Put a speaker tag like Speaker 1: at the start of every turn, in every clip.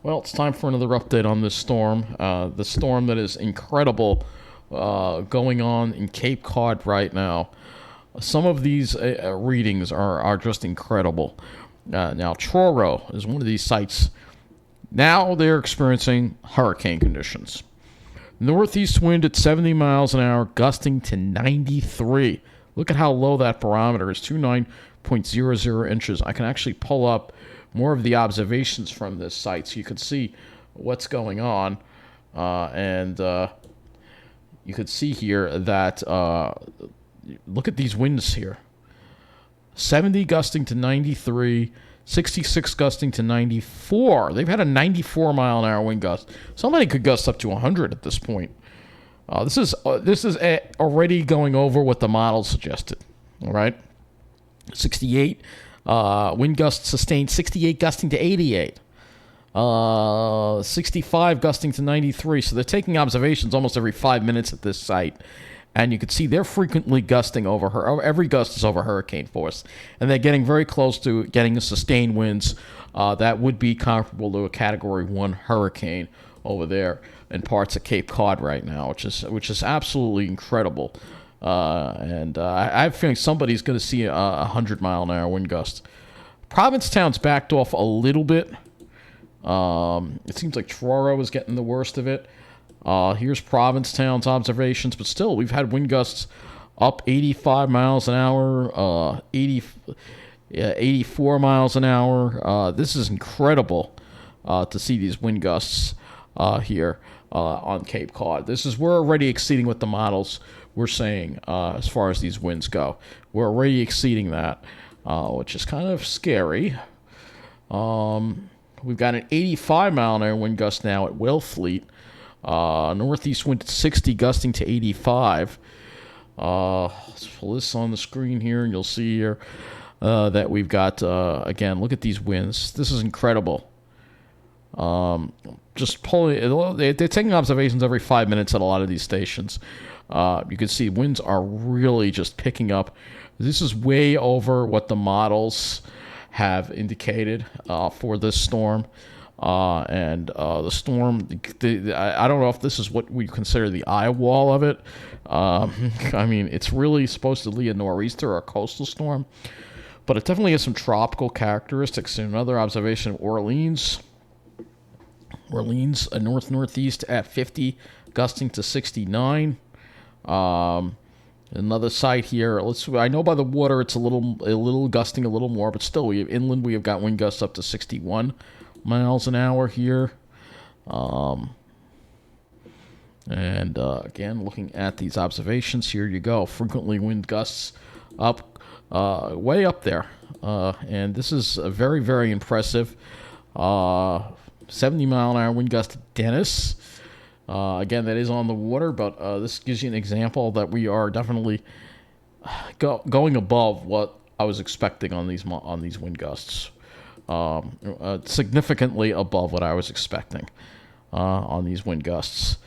Speaker 1: Well, it's time for another update on this storm. The storm that is incredible going on in Cape Cod right now. Some of these readings are just incredible. Now, Truro is one of these sites. Now they're experiencing hurricane conditions. Northeast wind at 70 miles an hour, gusting to 93. Look at how low that barometer is, 29.00 inches. I can actually pull up more of the observations from this site so you can see what's going on. And you could see here that, look at these winds here. 70 gusting to 93, 66 gusting to 94. They've had a 94 mile an hour wind gust. Somebody could gust up to 100 at this point. This is already going over what the model suggested. All right, 68 wind gusts sustained, 68 gusting to 88, 65 gusting to 93. So they're taking observations almost every 5 minutes at this site. And you can see they're frequently gusting over her. Every gust is over hurricane force. And they're getting very close to getting a sustained winds that would be comparable to a Category 1 hurricane over there in parts of Cape Cod right now, which is absolutely incredible. And I have a feeling somebody's going to see a 100-mile-an-hour wind gust. Provincetown's backed off a little bit. It seems like Truro is getting the worst of it. Here's Provincetown's observations, but still, we've had wind gusts up 85 miles an hour, 84 miles an hour. This is incredible to see these wind gusts here on Cape Cod. We're already exceeding what the models were saying as far as these winds go. We're already exceeding that, which is kind of scary. We've got an 85 mile an hour wind gust now at Wellfleet. Northeast wind at 60, gusting to 85. Let's pull this on the screen here, and you'll see here that we've got, again, look at these winds. This is incredible. Just pulling, they're taking observations every 5 minutes at a lot of these stations. You can see winds are really just picking up. This is way over what the models have indicated for this storm. And the storm, I don't know if this is what we consider the eye wall of it. I mean, it's really supposedly a nor'easter or a coastal storm, but it definitely has some tropical characteristics. Another observation, Orleans, a north-northeast at 50, gusting to 69. Another site here. I know by the water it's a little gusting a little more, but still, inland we have got wind gusts up to 61 miles an hour here. Again, looking at these observations, here you go. Frequently wind gusts up, way up there. And this is a very, very impressive. 70 mile an hour wind gust at Dennis. Again, that is on the water, but this gives you an example that we are definitely going above what I was expecting on these wind gusts. Significantly above what I was expecting on these wind gusts.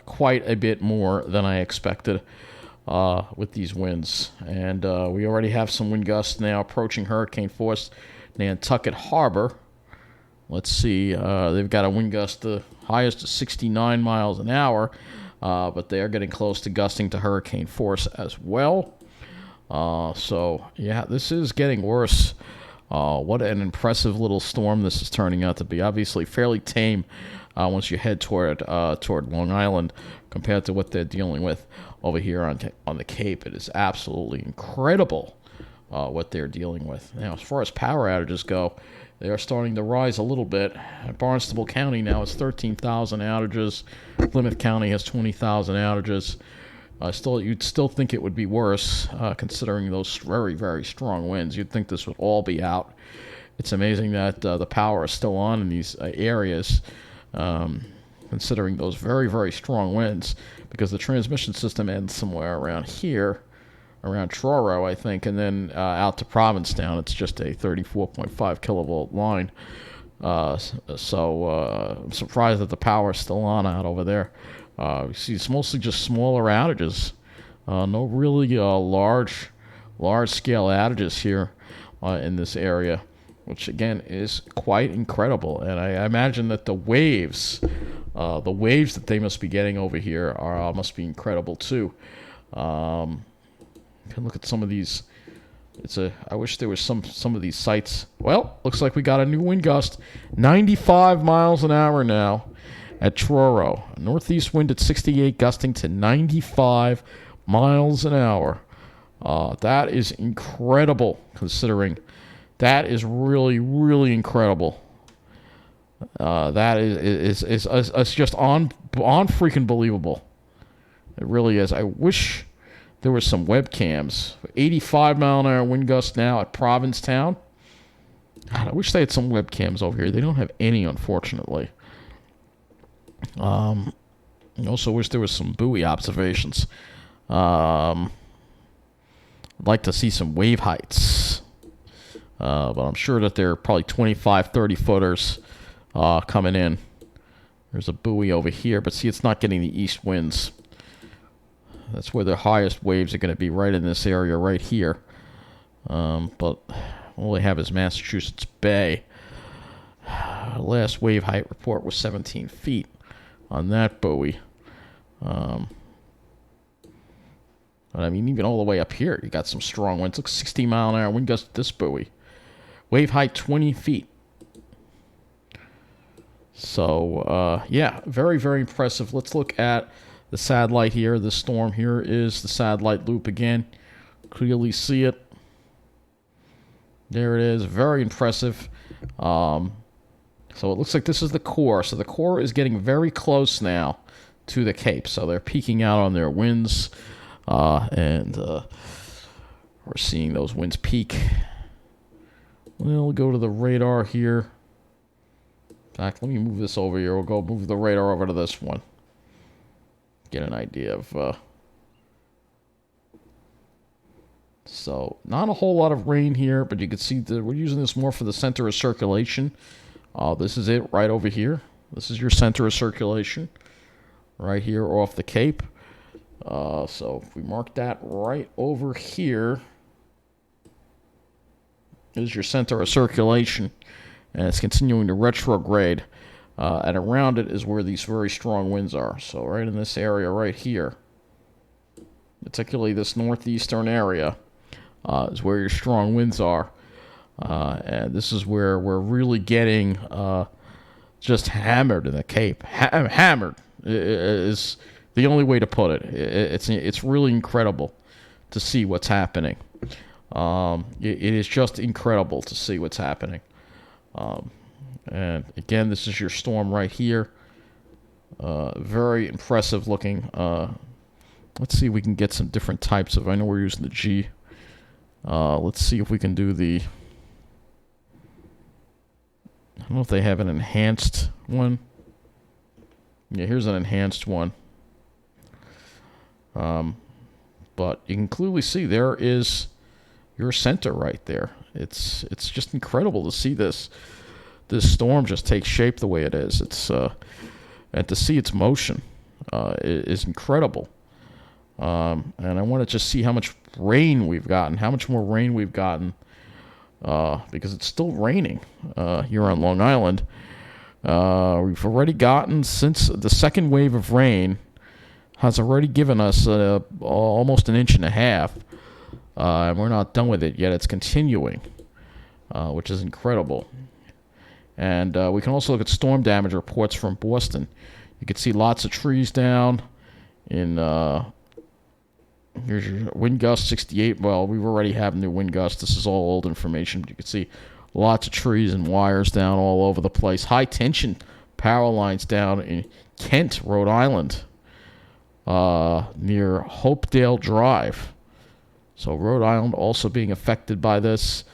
Speaker 1: Quite a bit more than I expected with these winds. And we already have some wind gusts now approaching hurricane force Nantucket Harbor. Let's see, they've got a wind gust the highest of 69 miles an hour, but they are getting close to gusting to hurricane force as well. So, yeah, this is getting worse. What an impressive little storm this is turning out to be. Obviously, fairly tame once you head toward Long Island compared to what they're dealing with over here on the Cape. It is absolutely incredible what they're dealing with. Now, as far as power outages go, they are starting to rise a little bit. Barnstable County now has 13,000 outages. Plymouth County has 20,000 outages. You'd still think it would be worse, considering those very, very strong winds. You'd think this would all be out. It's amazing that the power is still on in these areas, considering those very, very strong winds, because the transmission system ends somewhere around here, around Truro, I think, and then out to Provincetown. It's just a 34.5 kilovolt line. So I'm surprised that the power is still on out over there. You see, it's mostly just smaller outages. No really large-scale outages here in this area. which again is quite incredible. And I imagine that the waves that they must be getting over here must be incredible too. You can look at some of these. I wish there was some of these sites. Well, looks like we got a new wind gust, 95 miles an hour now at Truro. Northeast wind at 68, gusting to 95 miles an hour. That is incredible, considering that is really, really incredible. That is just on freaking believable. It really is. I wish there were some webcams. 85 mile an hour wind gust now at Provincetown. God, I wish they had some webcams over here. They don't have any, unfortunately. I also wish there was some buoy observations. I'd like to see some wave heights. But I'm sure that they're probably 25, 30 footers coming in. There's a buoy over here, but see, it's not getting the east winds. That's where the highest waves are going to be, right in this area right here. But all they have is Massachusetts Bay. Last wave height report was 17 feet on that buoy. But I mean, even all the way up here, you got some strong winds. Look, 60 mile an hour wind gust at this buoy. Wave height 20 feet. So, yeah, very, very impressive. Let's look at the satellite here. The storm here is the satellite loop again. Clearly see it. There it is. Very impressive. So it looks like this is the core. So the core is getting very close now to the Cape. So they're peaking out on their winds. And we're seeing those winds peak. We'll go to the radar here. In fact, let me move this over here. We'll go move the radar over to this one. Get an idea of... So, not a whole lot of rain here, but you can see that we're using this more for the center of circulation. This is it right over here. This is your center of circulation. Right here off the Cape. So, if we mark that right over here, is your center of circulation. And it's continuing to retrograde. And around it is where these very strong winds are. So, right in this area right here, particularly this northeastern area, is where your strong winds are. And this is where we're really getting just hammered in the Cape. Hammered is the only way to put it. It's really incredible to see what's happening. It is just incredible to see what's happening. And again, this is your storm right here. Very impressive looking. Let's see if we can get some different types of... I know we're using the G. Let's see if we can do the... I don't know if they have an enhanced one. Yeah, here's an enhanced one. But you can clearly see there is your center right there. It's just incredible to see this storm just take shape the way it is. It's and to see its motion is incredible. And I want to just see how much rain we've gotten, how much more rain we've gotten, because it's still raining here on Long Island. We've already gotten, since the second wave of rain has already given us almost an inch and a half, and we're not done with it yet. It's continuing, which is incredible. And we can also look at storm damage reports from Boston. You can see lots of trees down in... here's your wind gust, 68. Well, we already have new wind gusts. This is all old information. But you can see lots of trees and wires down all over the place. High tension power lines down in Kent, Rhode Island, near Hopedale Drive. So Rhode Island also being affected by this.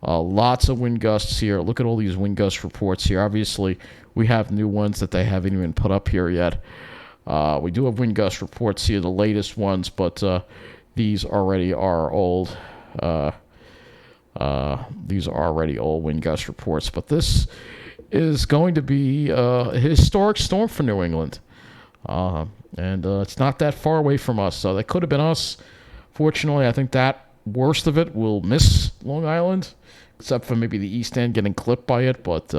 Speaker 1: Lots of wind gusts here. Look at all these wind gust reports here. Obviously, we have new ones that they haven't even put up here yet. We do have wind gust reports here, the latest ones, but these already are old. These are already old wind gust reports. But this is going to be a historic storm for New England. And it's not that far away from us. So that could have been us. Fortunately, I think that worst of it will miss Long Island. except for maybe the east end getting clipped by it. But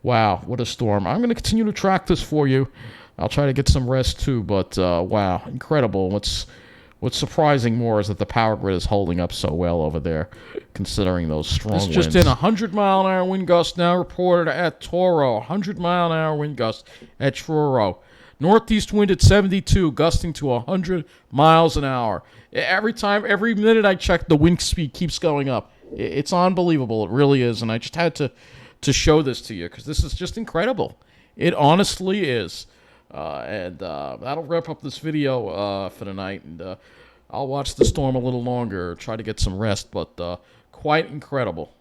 Speaker 1: wow, what a storm. I'm going to continue to track this for you. I'll try to get some rest too, but wow, incredible. What's surprising more is that the power grid is holding up so well over there, considering those strong winds. Just in, 100-mile-an-hour wind gust now reported at Truro. 100-mile-an-hour wind gust at Truro. Northeast wind at 72, gusting to 100 miles an hour. Every minute I check, the wind speed keeps going up. It's unbelievable. It really is, and I just had to show this to you because this is just incredible. It honestly is. And that'll wrap up this video for tonight. And I'll watch the storm a little longer, try to get some rest, but quite incredible.